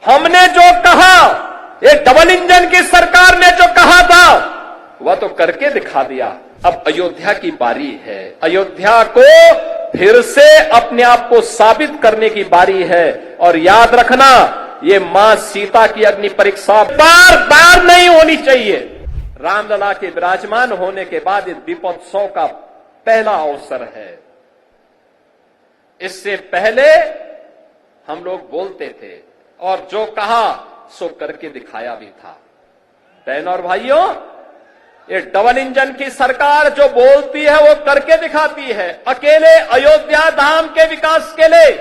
हमने जो कहा, ये डबल इंजन की सरकार ने जो कहा था वह तो करके दिखा दिया। अब अयोध्या की बारी है। अयोध्या को फिर से अपने आप को साबित करने की बारी है। और याद रखना, ये मां सीता की अग्नि परीक्षा बार बार नहीं होनी चाहिए। रामलला के विराजमान होने के बाद इस दीपोत्सव का पहला अवसर है। इससे पहले हम लोग बोलते थे और जो कहा सो करके दिखाया भी था। बहनों और भाइयों, ये डबल इंजन की सरकार जो बोलती है वो करके दिखाती है। अकेले अयोध्या धाम के विकास के लिए,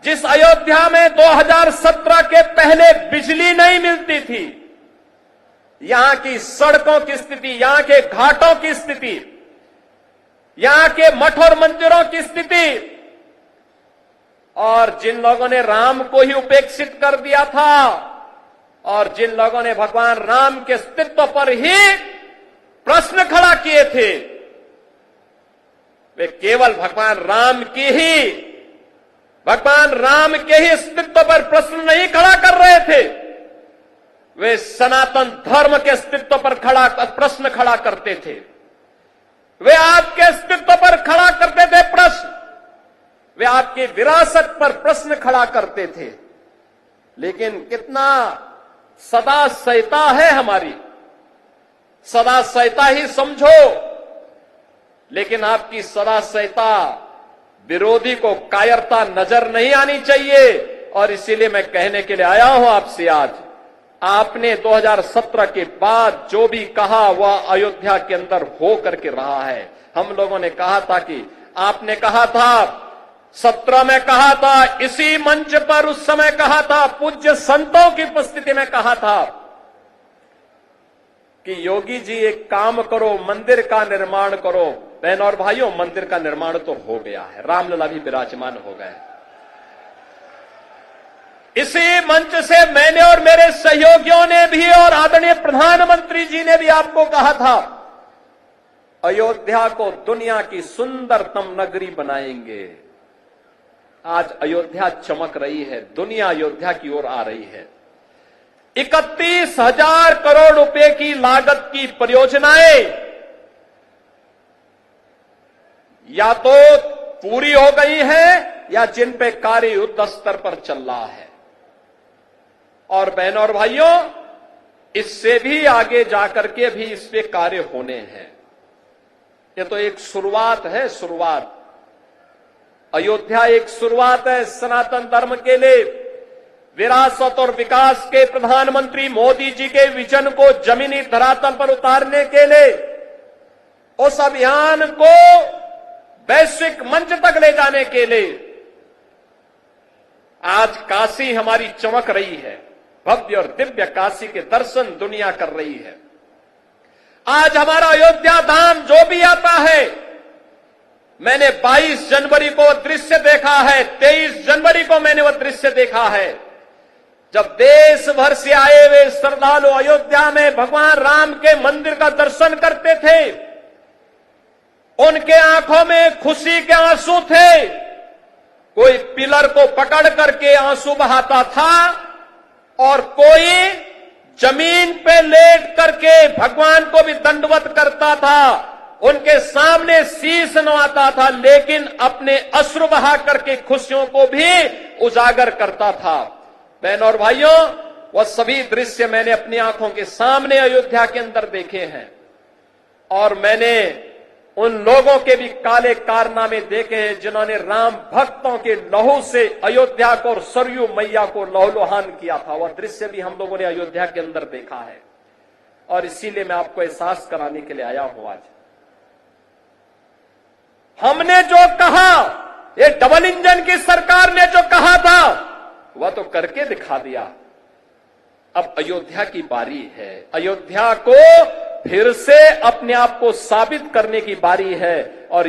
जिस अयोध्या में 2017 के पहले बिजली नहीं मिलती थी, यहां की सड़कों की स्थिति, यहां के घाटों की स्थिति, यहां के मठ और मंदिरों की स्थिति, और जिन लोगों ने राम को ही उपेक्षित कर दिया था और जिन लोगों ने भगवान राम के अस्तित्व पर ही प्रश्न खड़ा किए थे, वे केवल भगवान राम के ही अस्तित्व पर प्रश्न नहीं खड़ा कर रहे थे, वे सनातन धर्म के अस्तित्व पर प्रश्न खड़ा करते थे। वे आपके अस्तित्व पर खड़ा करते थे प्रश्न, वे आपकी विरासत पर प्रश्न खड़ा करते थे। लेकिन कितना सदा सहिता है हमारी, सदा सहिता ही समझो, लेकिन आपकी सदा सहिता विरोधी को कायरता नजर नहीं आनी चाहिए। और इसीलिए मैं कहने के लिए आया हूं आपसे आज, आपने 2017 के बाद जो भी कहा वह अयोध्या के अंदर हो करके रहा है। हम लोगों ने कहा था कि आपने कहा था, 17 में कहा था, इसी मंच पर उस समय कहा था, पूज्य संतों की उपस्थिति में कहा था कि योगी जी एक काम करो, मंदिर का निर्माण करो। बहनों और भाइयों, मंदिर का निर्माण तो हो गया है, रामलला भी विराजमान हो गए। इसी मंच से मैंने और मेरे सहयोगियों ने भी और आदरणीय प्रधानमंत्री जी ने भी आपको कहा था, अयोध्या को दुनिया की सुंदरतम नगरी बनाएंगे। आज अयोध्या चमक रही है, दुनिया अयोध्या की ओर आ रही है। 31,000 करोड़ रुपए की लागत की परियोजनाएं या तो पूरी हो गई है या जिन पे कार्य युद्ध स्तर पर चल रहा है। और बहनों और भाइयों, इससे भी आगे जाकर के भी इस पे कार्य होने हैं। ये तो एक शुरुआत है, शुरुआत। अयोध्या एक शुरुआत है सनातन धर्म के लिए। विरासत और विकास के प्रधानमंत्री मोदी जी के विजन को जमीनी धरातल पर उतारने के लिए, उस अभियान को वैश्विक मंच तक ले जाने के लिए आज काशी हमारी चमक रही है। भव्य और दिव्य काशी के दर्शन दुनिया कर रही है। आज हमारा अयोध्या धाम जो भी आता है, मैंने 22 जनवरी को दृश्य देखा है, 23 जनवरी को मैंने वह दृश्य देखा है, जब देश भर से आए हुए श्रद्धालु अयोध्या में भगवान राम के मंदिर का दर्शन करते थे। उनके आंखों में खुशी के आंसू थे। कोई पिलर को पकड़ करके आंसू बहाता था और कोई जमीन पे लेट करके भगवान को भी दंडवत करता था। उनके सामने शीश नवाता था, लेकिन अपने अश्रु बहा करके खुशियों को भी उजागर करता था। बहनों और भाइयों, वह सभी दृश्य मैंने अपनी आंखों के सामने अयोध्या के अंदर देखे हैं। और मैंने उन लोगों के भी काले कारनामे देखे हैं जिन्होंने राम भक्तों के लहू से अयोध्या को और सरयू मैया को लहूलुहान किया था। वह दृश्य भी हम लोगों ने अयोध्या के अंदर देखा है। और इसीलिए मैं आपको एहसास कराने के लिए आया हूं आज। हमने जो कहा, ये डबल इंजन की सरकार ने जो कहा था वह तो करके दिखा दिया। अब अयोध्या की बारी है। अयोध्या को फिर से अपने आप को साबित करने की बारी है। और